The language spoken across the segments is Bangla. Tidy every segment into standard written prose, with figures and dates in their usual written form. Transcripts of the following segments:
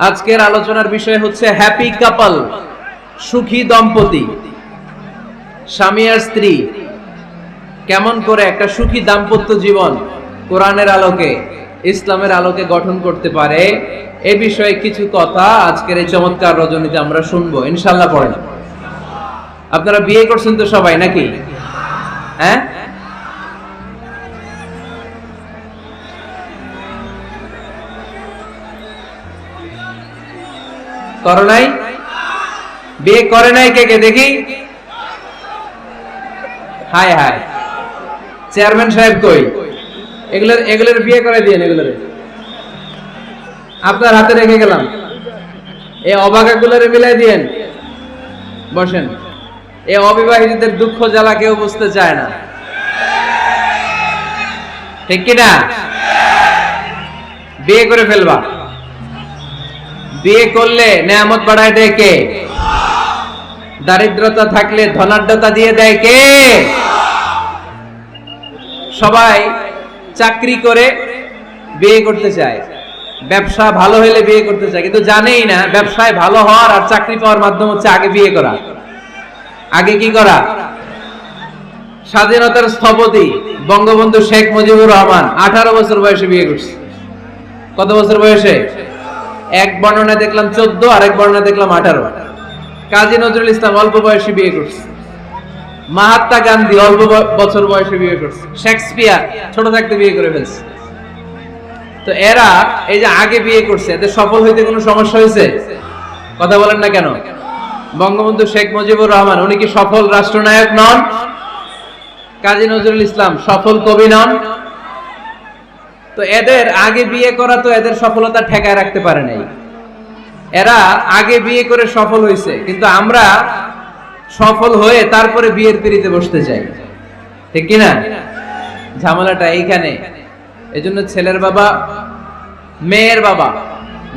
আজকের আলোচনার বিষয় হচ্ছে হ্যাপি কাপল, সুখী দম্পতি। স্বামী আর স্ত্রী কেমন করে একটা সুখী দাম্পত্য জীবন কোরআনের আলোকে, ইসলামের আলোকে গঠন করতে পারে, এ বিষয়ে কিছু কথা আজকের এই চমৎকার রজনীতে আমরা শুনবো ইনশাআল্লাহ। পড়েন। আপনারা বিয়ে করছেন তো সবাই নাকি? হ্যাঁ, করো নাই? বিয়ে করে নাই কে কে দেখি? হায় হায়, চেয়ারম্যান সাহেব কই? এগুলোর বিয়ে করে দিয়েন। এগুলোর আপনার হাতে রেখে গেলাম, এই অবাকাগুলোরে মিলাই দিয়েন। বসেন। এই অবিবাহিতদের দুঃখ জ্বালা কেউ বুঝতে চায় না, ঠিক কিনা? বিয়ে করে ফেলবা। বিয়ে করলে নেয়ামত বাড়ায় দেয় কে? দারিদ্রতা থাকলে ধনাঢ্যতা দিয়ে দেয় কে? সবাই চাকরি করে বিয়ে করতে চায়, ব্যবসা ভালো হলে বিয়ে করতে চায়, কিন্তু জানেই না ব্যবসায় ভালো হওয়ার আর চাকরি পাওয়ার মাধ্যম হচ্ছে আগে বিয়ে করা। আগে কি করা? স্বাধীনতার স্থপতি বঙ্গবন্ধু শেখ মুজিবুর রহমান 18 বছর বয়সে বিয়ে করছে। কত বছর বয়সে? এক বর্ণনা দেখলাম 14, আর এক বর্ণনা দেখলাম 18। কাজী নজরুল ইসলাম অল্প বয়সে বিয়ে করছে। মহাত্মা গান্ধী অল্প বছর বয়সে বিয়ে করছে। শেক্সপিয়ার ছোট থাকতে বিয়ে করে ফেলছে। তো এরা এই যে আগে বিয়ে করছে, এদের সফল হইতে কোনো সমস্যা হয়েছে? কথা বলেন না কেন? বঙ্গবন্ধু শেখ মুজিবুর রহমান উনি কি সফল রাষ্ট্রনায়ক নন? কাজী নজরুল ইসলাম সফল কবি নন? তো এদের আগে বিয়ে করা তো এদের সফলতা ঠেকায় রাখতে পারে নাই। এরা আগে বিয়ে করে সফল হয়েছে, কিন্তু আমরা সফল হয়ে তারপরে বিয়ের পিড়িতে বসতে চাই, ঠিক কিনা? ঝামেলাটা এইখানে। এজন্য ছেলের বাবা, মেয়ের বাবা,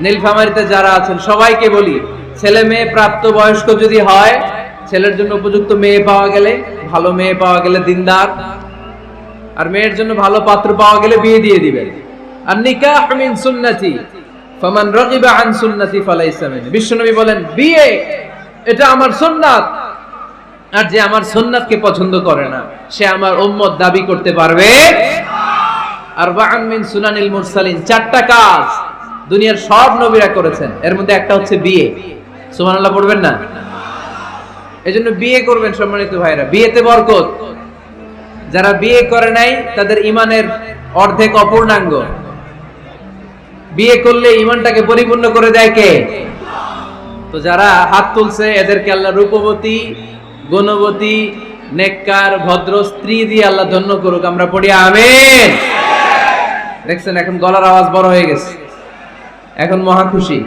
নীলফামারীতে যারা আছেন সবাইকে বলি, ছেলে মেয়ে প্রাপ্ত বয়স্ক যদি হয়, ছেলের জন্য উপযুক্ত মেয়ে পাওয়া গেলে, ভালো মেয়ে পাওয়া গেলে দিনদার, আর মেয়ের জন্য ভালো পাত্র পাওয়া গেলে বিয়ে দিয়ে দিবেন। আর নিকাহ মিন সুন্নতি ফামান রাগিবা আন সুন্নতি ফালাইসা মিন। বিশ্বনবী বলেন, বিয়ে এটা আমার সুন্নাত, আর যে আমার সুন্নাতকে পছন্দ করে না সে আমার উম্মত দাবি করতে পারবে না। আরবাআন মিন সুনানিল মুরসালিন, 4টা কাজ দুনিয়ার সব নবীরা করেছেন, এর মধ্যে একটা হচ্ছে বিয়ে। সুবহানাল্লাহ পড়বেন না? এজন্য বিয়ে করবেন সম্মানিত ভাইরা, বিয়েতে বরকত। যারা বিয়ে করে নাই তাদের ঈমানের অর্ধেক অপূর্ণাঙ্গ। বিয়ে করলে ঈমানটাকে পরিপূর্ণ করে দেয় কে? তো যারা হাত তুলছে এদেরকে আল্লাহ রূপবতী, গুণবতী, নেককার, ভদ্র স্ত্রী দিয়ে আল্লাহ ধন্য করুক। আমরা পড়ি আমিন। দেখছেন এখন গলার আওয়াজ বড় হয়ে গেছে, এখন মহা খুশি,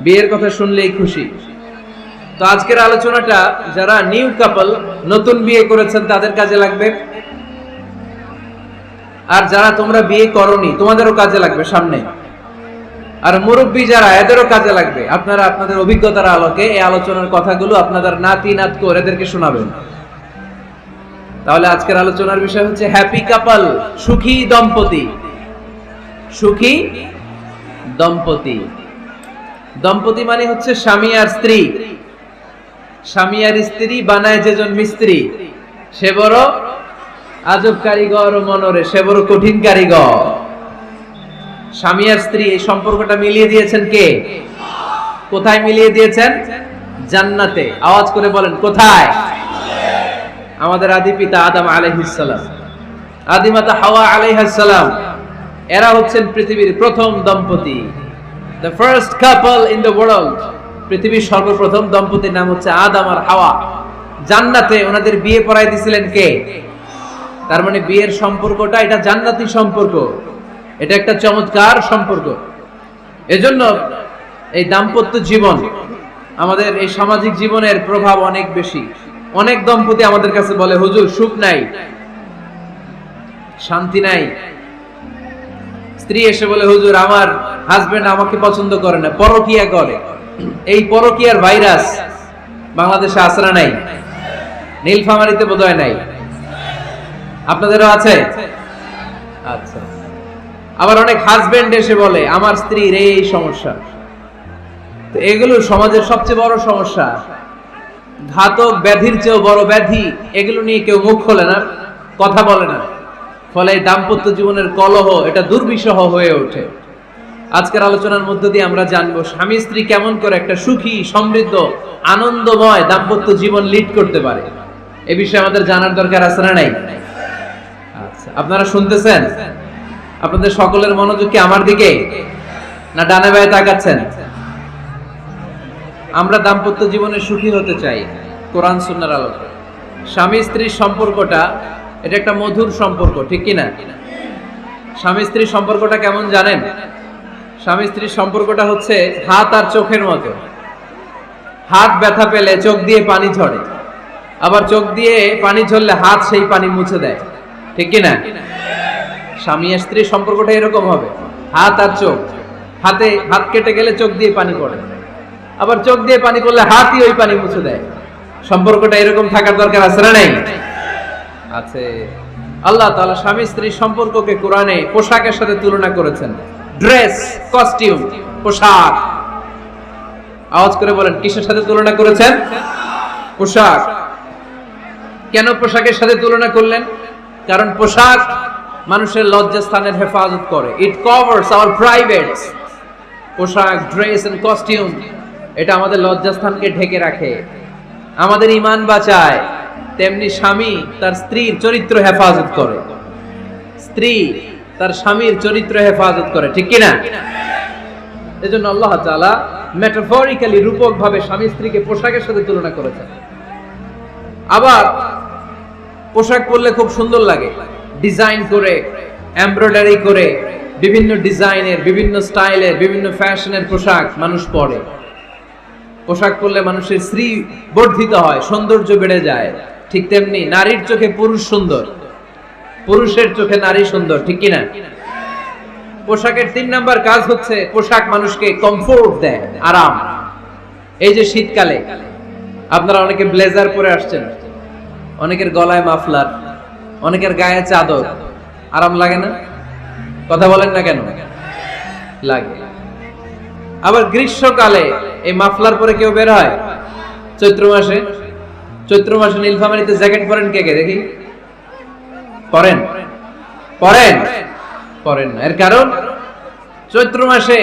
বিয়ের কথা শুনলেই খুশি। তো আজকের আলোচনাটা যারা নিউ কাপল, নতুন বিয়ে করেছেন তাদের কাজে লাগবে, আর যারা তোমরা বিয়ে করনি তোমাদেরও কাজে লাগবে সামনে, আর মুরব্বী যারা এদেরও কাজে লাগবে। আপনারা আপনাদের অভিজ্ঞতার আলোকে এই আলোচনার কথাগুলো আপনাদের নাতি নাতকো এদেরকে শোনাবেন। তাহলে আজকের আলোচনার বিষয় হচ্ছে হ্যাপি কাপল, সুখী দম্পতি। সুখী দম্পতি, দম্পতি মানে হচ্ছে স্বামী আর স্ত্রী। স্বামী আর স্ত্রী বানায় যেজন মিস্ত্রি, সে বড় আজব কারিগর ও মনরে, সে বড় কঠিন কারিগর। স্বামী আর স্ত্রী এই সম্পর্কটা মিলিয়ে দিয়েছেন কে? কোথায় মিলিয়ে দিয়েছেন? জান্নাতে। আওয়াজ করে বলেন কোথায়? আমাদের আদি পিতা আদম আলাইহিস সালাম, আদি মাতা হাওয়া আলাইহিস সালাম, এরা হচ্ছেন পৃথিবীর প্রথম দম্পতি, the first couple in the world। পৃথিবীর সর্বপ্রথম দম্পতির নাম হচ্ছে আদম আর হাওয়া। জান্নাতে ওনাদের বিয়ে পড়াই দিয়েছিলেন কে? তার মানে বিয়ের সম্পর্কটা এটা জান্নাতি সম্পর্ক, এটা একটা চমৎকার সম্পর্ক। এজন্য এই দাম্পত্য জীবন আমাদের এই সামাজিক জীবনের প্রভাব অনেক বেশি। অনেক দম্পতি আমাদের কাছে বলে, হুজুর সুখ নাই, শান্তি নাই। স্ত্রী এসে বলে, হুজুর আমার হাজবেন্ড আমাকে পছন্দ করে না, পরকিয়া করে। এই পরকিয়ার ভাইরাস বাংলাদেশে আছে না নাই? নীলফামারীতে বোধহয় নাই, আপনাদেরও আছে? আচ্ছা। আবার অনেক হাজবেন্ড এসে বলে, আমার স্ত্রীর এই সমস্যা, তো এগুলো সমাজের সবচেয়ে বড় সমস্যা, ঘাতক ব্যাধির চেয়েও বড় ব্যাধি। এগুলো নিয়ে কেউ মুখ খোলে না, কথা বলে না, ফলে দাম্পত্য জীবনের কলহ এটা দুর্বিষহ হয়ে ওঠে। আজকের আলোচনার মধ্য দিয়ে আমরা জানবো স্বামী স্ত্রী কেমন করে একটা সুখী, সমৃদ্ধ, আনন্দময় দাম্পত্য জীবন লিড করতে পারে। এ বিষয়ে আমাদের জানার দরকার আছে না নাই? আচ্ছা, আপনারা শুনতেছেন? আপনাদের সকলের মনোযোগ কি আমার দিকে, না ডানে বায়ে তাকাচ্ছেন? আমরা দাম্পত্য জীবনে সুখী হতে চাই কোরআন সুন্নাহর আলোকে। স্বামী স্ত্রীর সম্পর্কটা এটা একটা মধুর সম্পর্ক, ঠিক কি না? স্বামী স্ত্রীর সম্পর্কটা কেমন জানেন? স্বামী স্ত্রীর সম্পর্কটা হচ্ছে হাত আর চোখের মতো। হাত ব্যথা পেলে চোখ দিয়ে পানি ঝরে, আবার চোখ দিয়ে পানি ঝরলে হাত সেই পানি মুছে দেয়, ঠিক কি না? স্বামী আর স্ত্রীর সম্পর্কটা এরকম হবে, হাত আর চোখ। হাত কেটে গেলে চোখ দিয়ে পানি পড়ে, আবার চোখ দিয়ে পানি পড়লে হাতই ওই পানি মুছে দেয়। সম্পর্কটা এরকম থাকার দরকার আছে না নাই? আছে। আল্লাহ তাআলা স্বামী স্ত্রীর সম্পর্ককে কোরআনে পোশাকের সাথে তুলনা করেছেন। ড্রেস, কস্টিউম, পোশাক। আওয়াজ করে বলেন, কিসের সাথে তুলনা করেছেন? পোশাক। কেন পোশাকের সাথে তুলনা করলেন? কারণ পোশাক মানুষের লজ্জাস্থানের হেফাজত করে। ইট কভারস আওয়ার প্রাইভেটস। পোশাক, ড্রেস এন্ড কস্টিউম এটা আমাদের লজ্জাস্থানকে ঢেকে রাখে, আমাদের ঈমান বাঁচায়। তেমনি স্বামী তার স্ত্রীর চরিত্র হেফাজত করে, স্ত্রী তার স্বামীর চরিত্র হেফাজত করে, ঠিক কি না? এজন্য আল্লাহ তাআলা মেটাফরিক্যালি, রূপক ভাবে স্বামী স্ত্রীকে পোশাকের সাথে তুলনা করেছেন। আবার পোশাক পরলে খুব সুন্দর লাগে, ডিজাইন করে, এমব্রয়ডারি করে, বিভিন্ন ডিজাইনের, বিভিন্ন স্টাইলের, বিভিন্ন ফ্যাশনের পোশাক মানুষ পরে। পোশাক পরলে মানুষের শ্রী বর্ধিত হয়, সৌন্দর্য বেড়ে যায়। ঠিক তেমনি নারীর চোখে পুরুষ সুন্দর, পুরুষের চোখে নারী সুন্দর, ঠিক কিনা? পোশাকের 3 নাম্বার কাজ হচ্ছে পোশাক মানুষকে কমফোর্ট দেয়, আরাম। এই যে শীতকালে আপনারা অনেকে ব্লেজার পরে আসছেন, অনেকের গলায় মাফলার, অনেকের গায়ে চাদর, আরাম লাগে না? কথা বলেন না কেন? লাগে। আবার গ্রীষ্মকালে এই মাফলার পরে কেউ বের হয়? চৈত্র মাসে, চৈত্র মাসে নীলফামারীতে জ্যাকেট পরেন কে কে দেখি? পরেন? পরেন? পরেন না। এর কারণ চৈত্র মাসে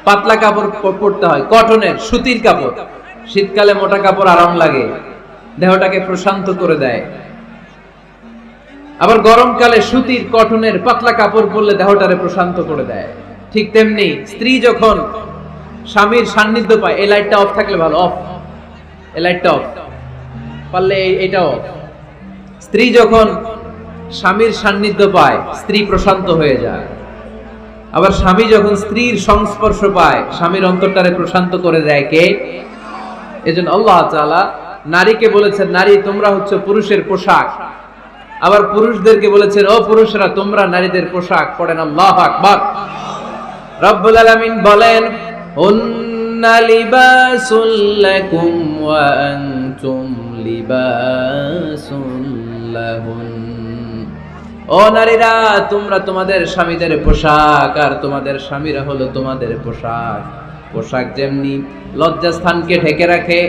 পাতলা কাপড় পরতে হয়, কটনের, সুতির কাপড়। শীতকালে মোটা কাপড় আরাম লাগে, দেহটাকে প্রশান্ত করে দেয়। আবার গরমকালে সুতির, কটনের পাতলা কাপড় পরলে দেহটারে প্রশান্ত করে দেয়। ঠিক তেমনি স্ত্রী যখন স্বামীর সান্নিধ্য পায়, এই লাইটটা অফ থাকলে ভালো, অফ, এই লাইটটা অফ, পারলে এটা অফ। স্ত্রী যখন স্বামীর সান্নিধ্য পায়, স্ত্রী প্রশান্ত হয়ে যায়। আবার স্বামী যখন স্ত্রীর সংস্পর্শ পায়, স্বামীর অন্তরটারে প্রশান্ত করে দেয় কে? এজন্য আল্লাহ তাআলা নারীকে বলেছেন, নারী তোমরা হচ্ছে পুরুষের পোশাক। আবার পুরুষদেরকে বলেছেন, ও পুরুষরা তোমরা নারীদের পোশাক। পড়েন আল্লাহু আকবার। রব্বুল আলামিন বলেন, হুন্না লিবাসুল লাকুম ওয়া আনতুম লিবাসুল লাহুন। ও নারীরা, তোমরা তোমাদের স্বামীদের পোশাক, আর তোমাদের স্বামীরা হলো তোমাদের পোশাক। পোশাক যেমনি লজ্জাস্থানকে ঢেকে রাখে,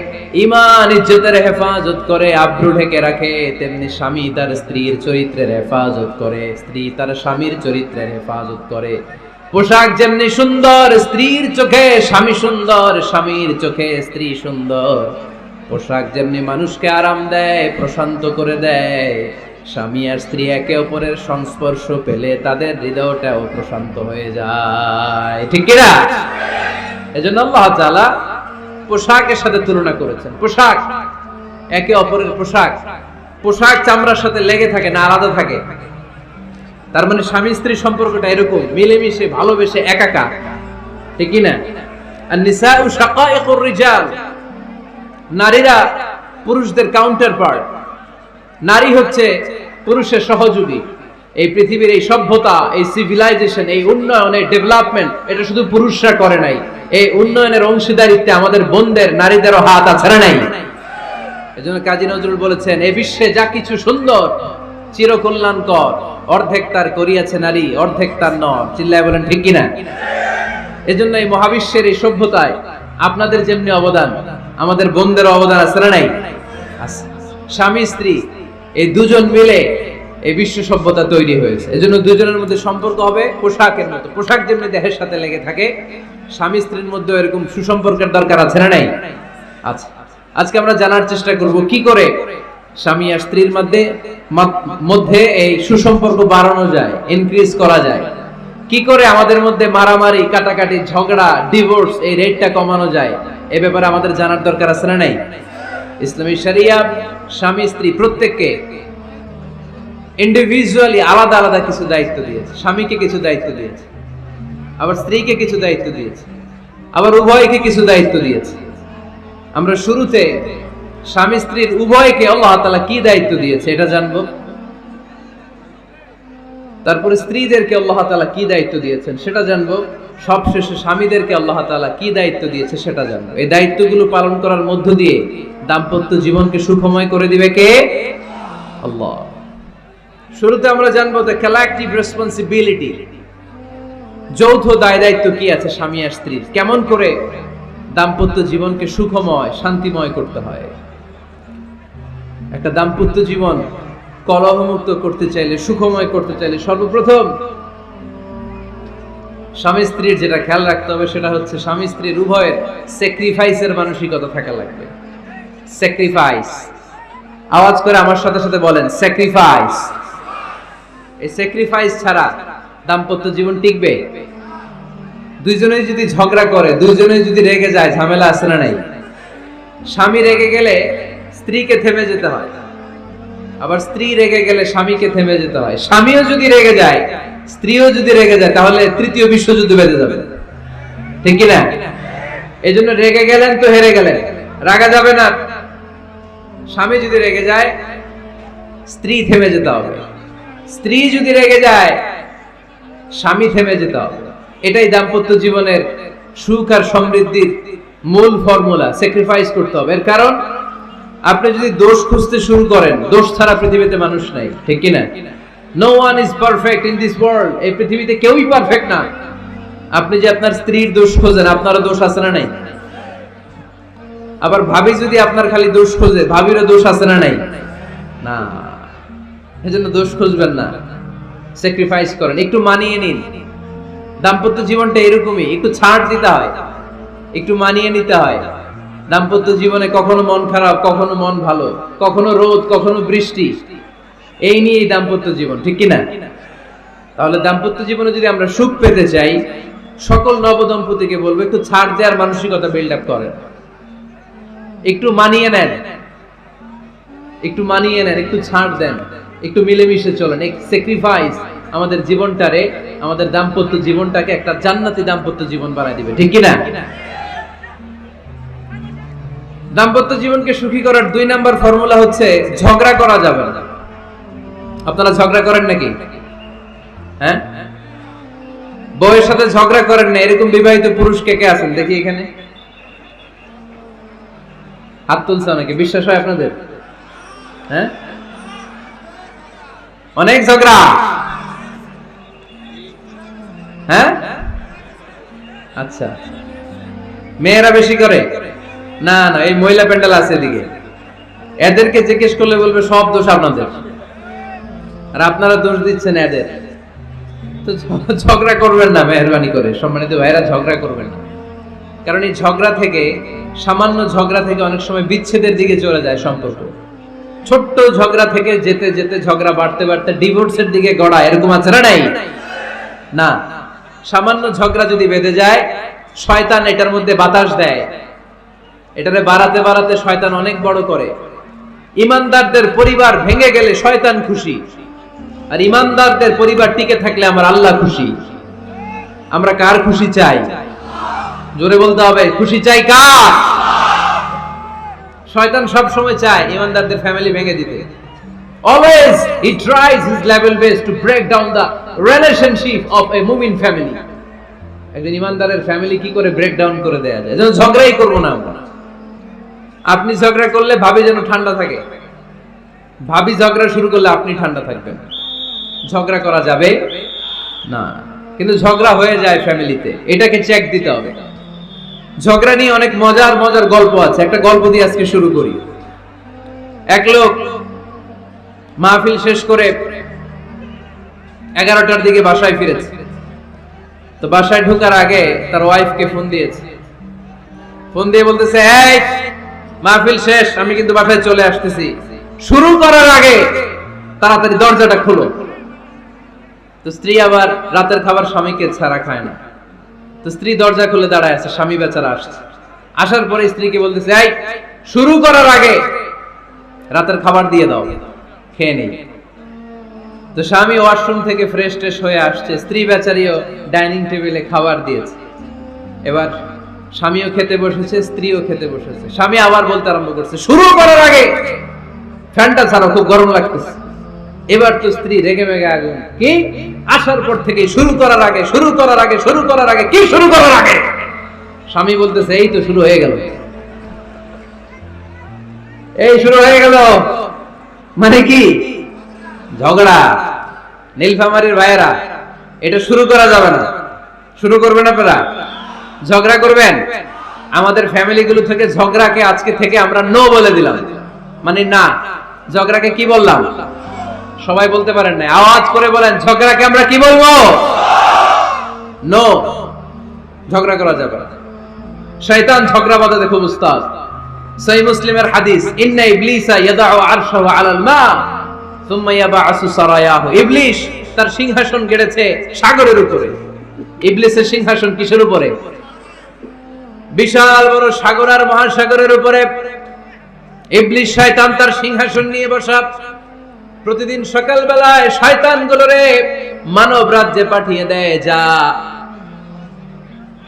ঈমান ইজ্জতের হেফাজত করে, আব্রু ঢেকে রাখে, তেমনি স্বামী তার স্ত্রীর চরিত্রের হেফাজত করে, স্ত্রী তার স্বামীর চরিত্রের হেফাজত করে। পোশাক যেমনি সুন্দর, স্ত্রীর চোখে স্বামী সুন্দর, স্বামীর চোখে স্ত্রী সুন্দর। পোশাক যেমনি মানুষকে আরাম দেয়, প্রশান্ত করে দেয়, স্বামী আর স্ত্রী একে অপরের সংস্পর্শ পেলে তাদের হৃদয়টাও প্রশান্ত হয়ে যায়, ঠিক কিনা? এজন্য আল্লাহ তাআলা পোশাকের সাথে তুলনা করেছেন। পোশাক একে অপরের পোশাক, পোশাক চামড়ার সাথে লেগে থাকে না, আলাদা থাকে। তার মানে স্বামী স্ত্রীর সম্পর্কটা এরকম, মিলেমিশে ভালোবেসে একাকার, ঠিক কিনা? আর নিসাউ শাকাইকুর রিজাল, নারীরা পুরুষদের কাউন্টার পার্ট। নারী হচ্ছে পুরুষের সহযোগী। এই পৃথিবীর এই সভ্যতা, এই সিভিলাইজেশন, এই উন্নয়ন, এই ডেভেলপমেন্ট, এটা শুধু পুরুষরা করে নাই। এই উন্নয়নের অংশীদারিত্বে আমাদের বোনদের, নারীদেরও হাত আছে না নাই? এজন্য কাজী নজরুল বলেছেন, এই বিশ্বে যা কিছু সুন্দর চিরকল্যাণকর, অর্ধেক তার করিয়াছে নারী, অর্ধেক তার নর। চিল্লায় বলেন ঠিক কিনা? এজন্য এই মহাবিশ্বের এই সভ্যতায় আপনাদের যেমনি অবদান, আমাদের বোনদের অবদান আছে না নাই? আছে। স্বামী স্ত্রী এই দুজন মিলে এই বিশ্ব সভ্যতা তৈরি হয়েছে। এজন্য দুজনের মধ্যে সম্পর্ক হবে পোশাকের মতো। পোশাক যেমনি দেহের সাথে লেগে থাকে, স্বামী স্ত্রীর মধ্যে এরকম সুসম্পর্কের দরকার আছে না নাই? আছে। আজকে আমরা জানার চেষ্টা করব কি করে স্বামী আর স্ত্রীর মধ্যে এই সুসম্পর্ক বাড়ানো যায়, ইনক্রিজ করা যায়। কি করে আমাদের মধ্যে মারামারি, কাটাকাটি, ঝগড়া, ডিভোর্স এই রেটটা কমানো যায়, এই ব্যাপারে আমাদের জানার দরকার আছে না নাই? ইসলামী শরিয়া স্বামী স্ত্রী প্রত্যেককে ইন্ডিভিজুয়ালি আলাদা আলাদা কিছু দায়িত্ব দিয়েছে। স্বামীকে কিছু দায়িত্ব দিয়েছে, আবার স্ত্রীকে কিছু দায়িত্ব দিয়েছে, আবার উভয়কে কিছু দায়িত্ব দিয়েছে। আমরা শুরুতে স্বামী স্ত্রীর উভয়কে আল্লাহ তাআলা কি দায়িত্ব দিয়েছে এটা জানবো। তারপরে স্ত্রীদেরকে আল্লাহ তাআলা কি দায়িত্ব দিয়েছেন সেটা জানবো। সবশেষে স্বামীদেরকে আল্লাহ তাআলা কি দায়িত্ব দিয়েছে সেটা জানবো। এই দায়িত্বগুলো পালন করার মধ্য দিয়ে দাম্পত্য জীবনকে সুখময় করে দিবে কে? আল্লাহ। শুরুতে আমরা জানবো দ্য কালেক্টিভ রেসপন্সিবিলিটি, যৌথ দায় দায়িত্ব কি আছে স্বামী আর স্ত্রীর, কেমন করে দাম্পত্য জীবনকে সুখময় শান্তিময় করতে হয়। একটা দাম্পত্য জীবন কলহমুক্ত করতে চাইলে, সুখময় করতে চাইলে সর্বপ্রথম স্বামী স্ত্রীর যেটা খেয়াল রাখতে হবে সেটা হচ্ছে স্বামী স্ত্রীর উভয়ের স্যাক্রিফাইসের মানসিকতা থাকা লাগবে। স্যাক্রিফাইস, আওয়াজ করে আমার সাথে সাথে বলেন স্যাক্রিফাইস। এই স্যাক্রিফাইস ছাড়া দাম্পত্য জীবন টিকবে? দুইজনেই যদি ঝগড়া করে, দুইজনেই যদি রেগে যায়, ঝামেলা আছে না নাই? স্বামী রেগে গেলে স্ত্রীকে থেমে যেতে হয়, আবার স্ত্রী রেগে গেলে স্বামীকে থেমে যেতে হয়। স্বামীও যদি রেগে যায়, স্ত্রীও যদি রেগে যায়, তাহলে তৃতীয় বিশ্বযুদ্ধ বেঁধে যাবে, ঠিক কি না? এই জন্য রেগে গেলেন তো হেরে গেলেন, রাগা যাবে না। স্বামী যদি রেগে যায়, স্ত্রী থেমে যেতে হবে। স্ত্রী যদি রেগে যায়, স্বামী থেমে যেতে হবে। এটাই দাম্পত্য জীবনের সুখ আর সমৃদ্ধির মূল ফর্মুলা। স্যাক্রিফাইস করতে হবে। এর কারণ আপনি যদি দোষ খুঁজতে শুরু করেন, দোষ ছাড়া পৃথিবীতে মানুষ নাই, ঠিক কি না? No one is perfect in this world. এই পৃথিবীতে কেউই পারফেক্ট না। আপনি যে আপনার স্ত্রীর দোষ খোঁজেন, আপনারও দোষ আছে না নাই? আবার ভাবি যদি আপনার খালি দোষ খোঁজে, ভাবিরও দোষ আছে না নাই? না। এজন্য দোষ খুঁজবেন না, স্যাক্রিফাইস করেন, একটু মানিয়ে নিন। দাম্পত্য জীবনটা এরকমই, একটু ছাড় দিতে হয়, একটু মানিয়ে নিতে হয়। দাম্পত্য জীবনে কখনো মন খারাপ, কখনো মন ভালো, কখনো রোদ, কখনো বৃষ্টি, এই নিয়েই দাম্পত্য জীবন, ঠিক কি না? তাহলে দাম্পত্য জীবনে যদি আমরা সুখ পেতে চাই, সকল নবদম্পতিকে বলবো একটু ছাড় দেওয়ার মানসিকতা বিল্ড আপ করেন, একটু মানিয়ে নেন, একটু মানিয়ে নেন, একটু ছাড় দেন, একটু মিলেমিশে চলেন। এক স্যাক্রিফাইস আমাদের জীবনটারে, আমাদের দাম্পত্য জীবনটাকে একটা জান্নাতি দাম্পত্য জীবন বানায় দিবে, ঠিক কি না? দাম্পত্য জীবনকে সুখী করার 2 নাম্বার ফর্মুলা হচ্ছে ঝগড়া করা যাবে না। আপনারা ঝগড়া করেন নাকি? হ্যাঁ, বউয়ের সাথে ঝগড়া করেন না এরকম বিবাহিত পুরুষ কে কে আছেন দেখি এখানে? হাত তুলছে অনেকে। বিশ্বাস হয় আপনাদের? হ্যাঁ, অনেক ঝগড়া। হ্যাঁ, আচ্ছা, মেয়েরা বেশি করে? না না, এই মহিলা প্যান্ডেল আছে এদিকে, এদেরকে জিজ্ঞেস করলে বলবে সব দোষ আপনাদের, আর আপনারা দোষ দিচ্ছেন এদের। তো ঝগড়া করবেন না মেহরবানি করে, সম্মানিত ভাইরা, ঝগড়া করবেন না। কারণ এই ঝগড়া থেকে, সামান্য ঝগড়া থেকে অনেক সময় বিচ্ছেদের দিকে চলে যায় সম্পর্ক। ছোট্ট ঝগড়া থেকে যেতে যেতে ঝগড়া বাড়তে বাড়তে ডিভোর্সের দিকে গড়ায়, এরকম আছে না নাই? না, সামান্য ঝগড়া যদি বেঁধে যায়, শয়তান এটার মধ্যে বাতাস দেয়, এটারে বাড়াতে বাড়াতে শয়তান অনেক বড় করে। ইমানদারদের পরিবার ভেঙে গেলে শয়তান খুশি, আর ইমানদারদের পরিবার টিকে থাকলে আমার আল্লাহ খুশি। আমরা কার খুশি চাই? জোরে বলতে হবে, খুশি চাই কার? শয়তান সব সময় চায় ইমানদারদের ফ্যামিলি ভেঙে দিতে। Always he tries his level best to break down the relationship of a mu'min family. একজন ইমানদারের ফ্যামিলি কি করে ব্রেক ডাউন করে দেয়া যায়? যেন ঝগড়াই করবো না আমরা। আপনি ঝগড়া করলে ভাবি যেন ঠান্ডা থাকে, ভাবি ঝগড়া শুরু করলে আপনি ঠান্ডা থাকবেন। ঝগড়া করা যাবে না, কিন্তু ঝগড়া হয়ে যায় ফ্যামিলিতে, এটাকে চেক দিতে হবে। ঝগড়া নিয়ে অনেক মজার মজার গল্প আছে। একটা গল্প দিয়ে আজকে শুরু করি। এক লোক মাহফিল শেষ করে 11টার দিকে বাসায় ফিরেছে। তো বাসায় ঢোকার আগে তার ওয়াইফকে ফোন দিয়েছে। ফোন দিয়ে বলতেছে, এই মাহফিল শেষ, আমি কিন্তু বাসায় চলে আসতেছি, শুরু করার আগে তাড়াতাড়ি দরজাটা খুলো। তো স্ত্রী আবার রাতের খাবার স্বামীকে ছাড়া খায় না। তো স্ত্রী দরজা খুলে দাঁড়ায় আছে, স্বামী বেচারা আসছে। আসার পরে স্ত্রীকে বলতেছে, এই শুরু করার আগে রাতের খাবার দিয়ে দাও, খেয়ে নেই। তো স্বামী ওয়াশরুম থেকে ফ্রেশ ট্রেশ হয়ে আসছে, স্ত্রী বেচারিও ডাইনিং টেবিলে খাবার দিয়েছে। এবার স্বামীও খেতে বসেছে, স্ত্রীও খেতে বসেছে। স্বামী আবার বলতে আরম্ভ করছে, শুরু করার আগে ফ্যানটা ছাড়ো, খুব গরম লাগতেছে। এবার তো স্ত্রী রেগে মেগে আগুন, কি আসার পর থেকে শুরু করার আগে শুরু করার আগে শুরু করার আগে কি শুরু করার আগে? স্বামী বলতেছে, এই তো শুরু হয়ে গেল, এই শুরু হয়ে গেল। মানে কি? ঝগড়া। নীলফামারীর ভাইয়েরা, এটা শুরু করা যাবে না। শুরু করবেন আপনারা? ঝগড়া করবেন? আমাদের ফ্যামিলি গুলো থেকে ঝগড়াকে আজকে থেকে আমরা নো বলে দিলাম। মানে না, ঝগড়াকে কি বললাম? সবাই বলতে পারেন না, আওয়াজ করে বলেন, ঝগড়াকে আমরা কি বলবো? নো। ঝগড়া করা যাবে না। শয়তান ঝগড়া বাঁধাতে খুব উস্তাদ। সহিহ মুসলিমের হাদিস, ইন্না ইবলিসা ইয়াদাউ আরশাহু আলাল মা সুম্মা ইয়াবআসু সারায়াহু। ইবলিস তার সিংহাসন গেড়েছে সাগরের উপরে। ইবলিসের সিংহাসন কিসের উপরে? বিশাল বড় সাগর আর মহাসাগরের উপরে ইবলিস শয়তান তার সিংহাসন নিয়ে বসা। প্রতিদিন সকাল বেলায় শয়তানগুলোরে মানব রাজ্যে পাঠিয়ে দেয়, যা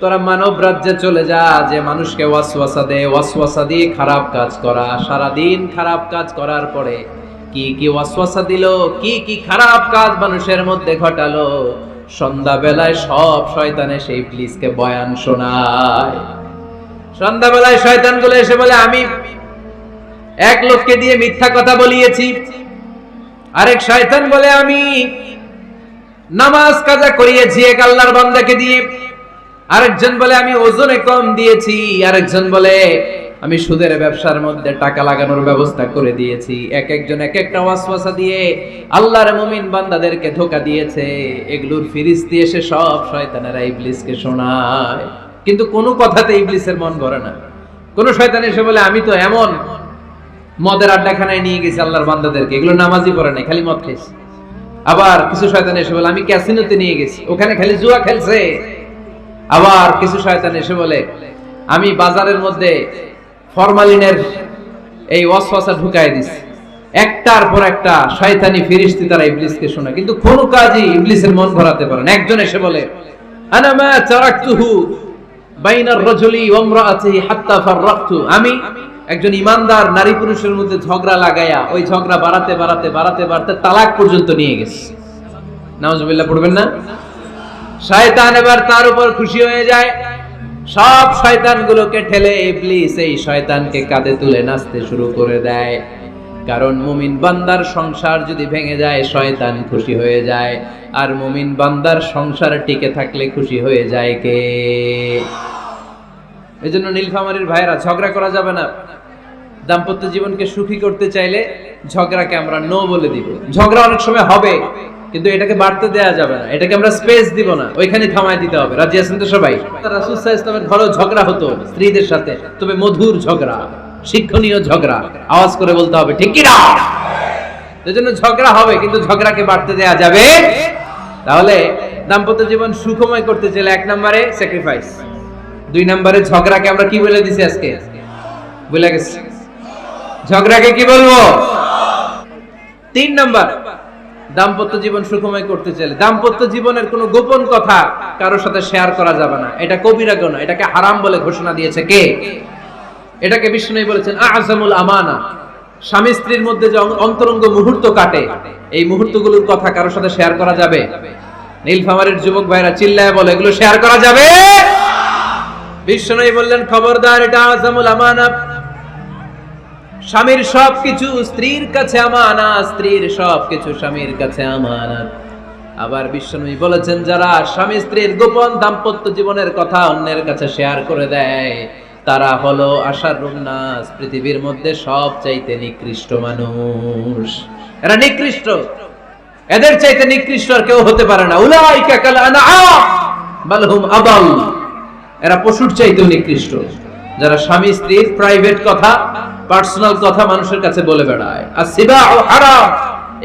তোরা মানব রাজ্যে চলে যা, যে মানুষকে ওয়াসওয়াসা দেয়, ওয়াসওয়াসা দিয়ে খারাপ কাজ করা। সারা দিন খারাপ কাজ করার পরে কি কি ওয়াসওয়াসা দিল, কি কি খারাপ কাজ মানুষের মধ্যে ঘটালো, সন্ধ্যা বেলায় সব শয়তানে সেই ইবলিসকে বয়ান শোনায়। সন্ধ্যা বেলায় শয়তানগুলো এসে বলে, আমি এক লোককে দিয়ে মিথ্যা কথা বলিয়েছি। আরেক শয়তান বলে, আমি নামাজ কাজা করিয়েছি এক আল্লাহর বান্দাকে দিয়ে। আরেকজন বলে, আমি ওজনে কম দিয়েছি। আরেকজন বলে, আমি সুদের ব্যবসার মধ্যে টাকা লাগানোর ব্যবস্থা করে দিয়েছি। এক একজন এক একটা ওয়াসওয়াসা দিয়ে আল্লাহর মুমিন বান্দাদেরকে ধোঁকা দিয়েছে। এগুলোর ফিরিস্তি এসে সব শয়তানেরা ইবলিসকে শোনায়, কিন্তু কোনো কথাতে ইবলিসের মন ভরে না। কোন শয়তান এসে বলে, আমি তো এমন মদের আড্ডাখানায় নিয়ে গেছি আল্লাহর বান্দাদেরকে, এগুলো নামাজই পড়ে নাই, খালি মদ খাইছে। আবার কিছু শয়তান এসে বলে, আমি ক্যাসিনোতে নিয়ে গেছি, ওখানে খালি জুয়া খেলছে। আবার কিছু শয়তান এসে বলে, আমি বাজারের মধ্যে ফরমালিনের এই ওয়াসওয়াসা ঢুকায় দিছি। একটার পর একটা শয়তানি ফেরেশতা তারা ইবলিসকে শোনায়, কিন্তু কোন কাজই ইবলিসের মন ভরাতে পারে না। একজন এসে বলে, আনা মা তারাকতুহু বাইনার রাজুলি ওয়া ইমরাআতিহি হাত্তা ফাররাকতু। আমি একজন ইমানদার নারী পুরুষের মধ্যে ঝগড়া লাগায়া ওই ঝগড়া বাড়াতে বাড়াতে বাড়াতে বাড়াতে তালাক পর্যন্ত নিয়ে গেছে। নাউজুবিল্লাহ পড়বেন না? শয়তান এবার তার উপর খুশি হয়ে যায়। সব শয়তানগুলোকে ঠেলে ইবলিস এই শয়তানকে কাঁধে তুলে নাচতে শুরু করে দেয়। কারণ মুমিন বান্দার সংসার যদি ভেঙে যায় শয়তান খুশি হয়ে যায়, আর মুমিন বান্দার সংসার টিকে থাকলে খুশি হয়ে যায় কে? এজন্য নীলফামারীর ভাইরা, ঝগড়া করা যাবে না। দাম্পত্য জীবনকে সুখী করতে চাইলে ঝগড়াকে আমরা নো বলে দিব। ঝগড়া অনেক সময় হবে, কিন্তু এটাকে বাড়তে দেয়া যাবে না, এটাকে আমরা স্পেস দিব না, ওইখানে থামায় দিতে হবে। রাজি আছেন তো সবাই? রাসূল সাল্লাল্লাহু আলাইহি ওয়াসাল্লামের ঘরেও ঝগড়া হতো স্ত্রীদের সাথে, তবে মধুর ঝগড়া, শিক্ষণীয় ঝগড়া। আওয়াজ করে বলতে হবে, ঠিক কি না? এজন্য ঝগড়া হবে, কিন্তু ঝগড়াকে বাড়তে দেয়া যাবে। তাহলে দাম্পত্য জীবন সুখময় করতে চাইলে 1 নম্বরে স্যাক্রিফাইস, 2 নম্বরে ঝগড়াকে আমরা কি বলে দিছি আজকে? ভুলে গেছি। ঝগড়াকে কি বলবো? 3 নম্বর, দাম্পত্য জীবন সুখময় করতে চাইলে দাম্পত্য জীবনের কোনো গোপন কথা কারোর সাথে শেয়ার করা যাবে না। এটা কবিরা গুনাহ, এটাকে হারাম বলে ঘোষণা দিয়েছে কে? এটাকে বিষ্ণু বলেছেন আযমুল আমানা। স্বামী স্ত্রীর মধ্যে যে অন্তরঙ্গ মুহূর্ত কাটে, এই মুহূর্তগুলোর কথা কারোর সাথে শেয়ার করা যাবে? নীলফামারীর যুবক ভাইরা চিল্লায় বলে, এগুলো শেয়ার করা যাবে? বিষ্ণু বললেন, খবরদার, এটা আযমুল আমানা। স্বামীর সবকিছু স্ত্রীর কাছে আমানত, স্ত্রীর সবকিছু স্বামীর কাছে আমানত। আবার বিশ্বনবী বলেছেন, যারা স্বামী স্ত্রীর গোপন দাম্পত্য জীবনের কথা অন্যের কাছে শেয়ার করে দেয় তারা হলো আশারুন নাস, পৃথিবীর মধ্যে সবচাইতে নিকৃষ্ট মানুষ। এরা নিকৃষ্ট, এদের চাইতে নিকৃষ্ট আর কেউ হতে পারে না। উলাইকা কাল আনআম বাল হুম আদাল, এরা পশুর চাইতেও নিকৃষ্ট, যারা স্বামী স্ত্রীর প্রাইভেট কথা, পার্সোনাল কথা মানুষের কাছে বলে বেড়ায়। আসিবাউ হারাম,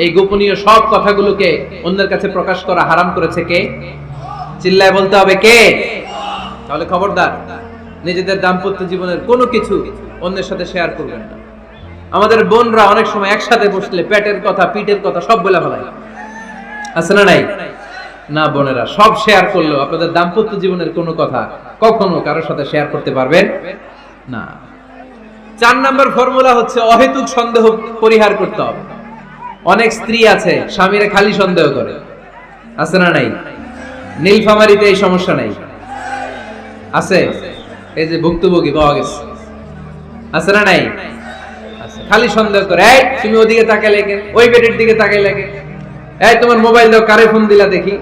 এই গোপনীয় সব কথাগুলোকে অন্যের কাছে প্রকাশ করা হারাম করেছে কে? চিল্লায় বলতে হবে কে? তাহলে খবরদার, নিজেদের দাম্পত্য জীবনের কোনো কিছু অন্যের সাথে শেয়ার করবেন না। আমাদের বোনরা অনেক সময় একসাথে বসলে পেটের কথা, পিঠের কথা সব বলে ফেলায়, আছে না নাই? না বোনেরা, সব শেয়ার করলেও আপনাদের দাম্পত্য জীবনের কোনো কথা কখনো কারোর সাথে শেয়ার করতে পারবেন না। 4 নম্বর ফর্মুলা হচ্ছে অহেতুক সন্দেহ পরিহার করতে হবে। অনেক স্ত্রী আছে স্বামীরে খালি সন্দেহ করে, আছে না নাই? নীলফামারীতে এই সমস্যা নাই, আছে? এই যে ভুক্তভোগী পাওয়া গেছে, আছে না নাই? আছে, খালি সন্দেহ করে। এই তুমি ওদিকে তাকাইলে কেন, ওই বেডের দিকে তাকাইলে কেন, এই তোমার মোবাইল দাও, কারে ফোন দিলা দেখি,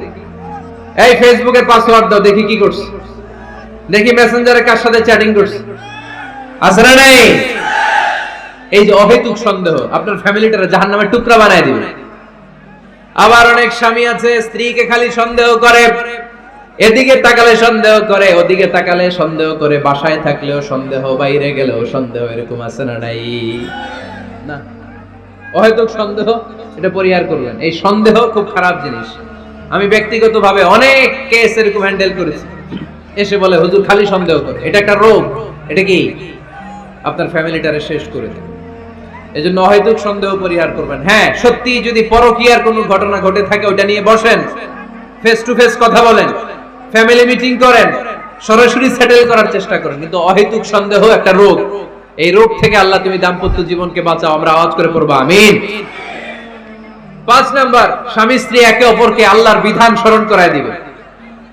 এই ফেসবুকের পাসওয়ার্ড দাও দেখি কি করছ, দেখি মেসেঞ্জারে কার সাথে চ্যাটিং করছ, আছে না নাই? এই যে অহেতুক সন্দেহ আপনার ফ্যামিলিটারে জাহান্নামের টুকরা বানায় দিবে। আবার অনেক স্বামী আছে স্ত্রীকে খালি সন্দেহ করে, এদিকে তাকালে সন্দেহ করে, ওদিকে তাকালে সন্দেহ করে, বাসায় থাকলেও সন্দেহ, বাইরে গেলেও সন্দেহ, এরকম আছে না নাই? না, অহেতুক সন্দেহ এটা পরিহার করবেন। এই সন্দেহ খুব খারাপ জিনিস। আমি ব্যক্তিগতভাবে অনেক কেস এরকম হ্যান্ডেল করেছি। এসে বলে হুজুর খালি সন্দেহ করে, এটা একটা রোগ। এটা কি? আপনার ফ্যামিলিটারে শেষ করে দেবে। এজন্য অহেতুক সন্দেহ পরিহার করবেন। হ্যাঁ, সত্যি যদি পরকীয়ার কোনো ঘটনা ঘটে থাকে ওটা নিয়ে বসেন, ফেস টু ফেস কথা বলেন, ফ্যামিলি মিটিং করেন, সরাসরি সেটেল করার চেষ্টা করেন। কিন্তু অহেতুক সন্দেহ একটা রোগ। এই রোগ থেকে আল্লাহ তুমি দাম্পত্য জীবনকে বাঁচাও। আমরা আওয়াজ করে পড়বো আমিন। 5 নাম্বার, স্বামী স্ত্রী একে অপরকে আল্লাহর বিধান স্মরণ করায় দিবে।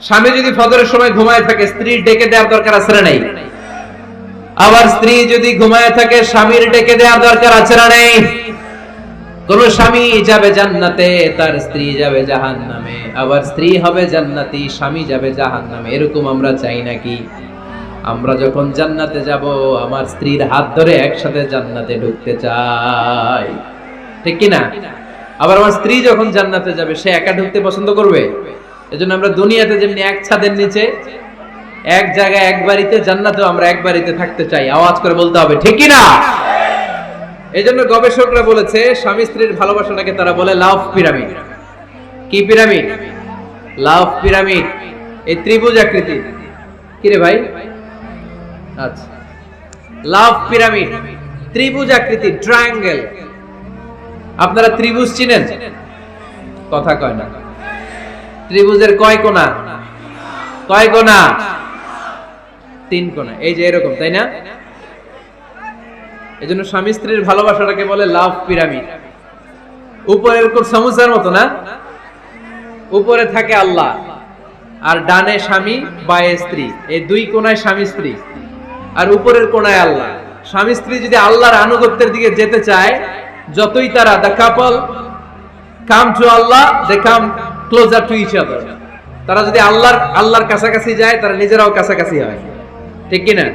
স্বামী যদি ফজরের সময় ঘুমায় থাকে, স্ত্রীর ডেকে দেওয়ার দরকার আছে না নাই? আবার স্ত্রী যদি ঘুমায় থাকে, স্বামীর ডেকে দেওয়ার দরকার আছে না নাই? কোন স্বামী যাবে জান্নাতে, তার স্ত্রী যাবে জাহান্নামে। আবার স্ত্রী হবে জান্নাতি, স্বামী যাবে জাহান্নামে। এরকম আমরা চাই নাকি? আমরা যখন জান্নাতে যাব, আমার স্ত্রীর হাত ধরে একসাথে জান্নাতে ঢুকতে চাই, ঠিক কি না? আবার আমার স্ত্রী যখন জান্নাতে যাবে, সে একা ঢুকতে পছন্দ করবে? এজন্য আমরা দুনিয়াতে যেমনি এক ছাদের নিচে, এক জায়গায়, এক বাড়িতে, জান্নাতেও আমরা এক বাড়িতে থাকতে চাই। আওয়াজ করে বলতে হবে ঠিক কি না? এজন্য গবেষকরা বলেছে স্বামী স্ত্রীর ভালোবাসাটাকে তারা বলে লাভ পিরামিড। কি পিরামিড? লাভ পিরামিড। এই ত্রিভুজ আকৃতি। কি রে ভাই? আচ্ছা, লাভ পিরামিড, ত্রিভুজ আকৃতি, ট্রায়াঙ্গেল। আপনারা ত্রিভুজ চিনেন? কথা কয় না। ত্রিভুজের কয় কোণা? কয় কোণা? 3 কোণা। এই যে এরকম, তাই না? এজন্য স্বামী স্ত্রীর ভালোবাসাটাকে বলে লাভ পিরামিড। উপরে এরকম সমুচার মতো না, উপরে থাকে আল্লাহ, আর ডানে স্বামী, বায়ে স্ত্রী। এই 2 কোণায় স্বামী স্ত্রী, আর উপরের কোণায় আল্লাহ। স্বামী স্ত্রী যদি আল্লাহর আনুগত্যের দিকে যেতে চায়, যতই তারা the couple come to Allah, they come closer to each other। তারা যদি আল্লাহর কাছাকাছি যায়, তারা নিজেরাও কাছাকাছি হয়, ঠিক কি না?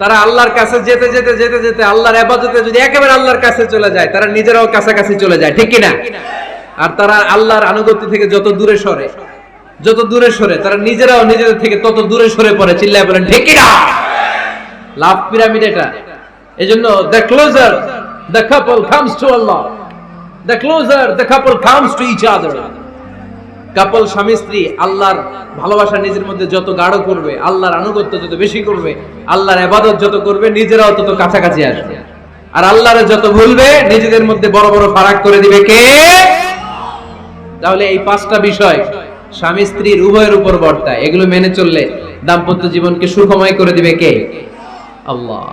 তারা আল্লাহর কাছে যেতে যেতে যেতে যেতে আল্লাহর ইবাদতে যদি একেবারে আল্লাহর কাছে চলে যায়, তারা নিজেরাও কাছাকাছি চলে যায়, ঠিক কি না? আর তারা আল্লাহর আনুগত্য থেকে যত দূরে সরে, তারা নিজেরাও নিজেদের থেকে তত দূরে সরে পড়ে। চিল্লায় বলেন ঠিক কি না? লাভ পিরামিড এটা। এজন্য the closer the couple comes to Allah, the closer the couple comes to each other। কাপল স্বামী স্ত্রী আল্লাহর ভালোবাসা নিজের মধ্যে যত গাঢ় করবে, আল্লাহর আনুগত্য যত বেশি করবে, আল্লাহর ইবাদত যত করবে, নিজেরাও তত কাছাকাছি আসবে। আর আল্লাহরে যত ভুলবে, নিজেদের মধ্যে বড় বড় ফারাক করে দিবে কে? তাহলে এই 5টা বিষয় স্বামী স্ত্রীর উভয়ের উপর বর্তায়। এগুলো মেনে চললে দাম্পত্য জীবনকে সুখময় করে দিবে কে? আল্লাহ।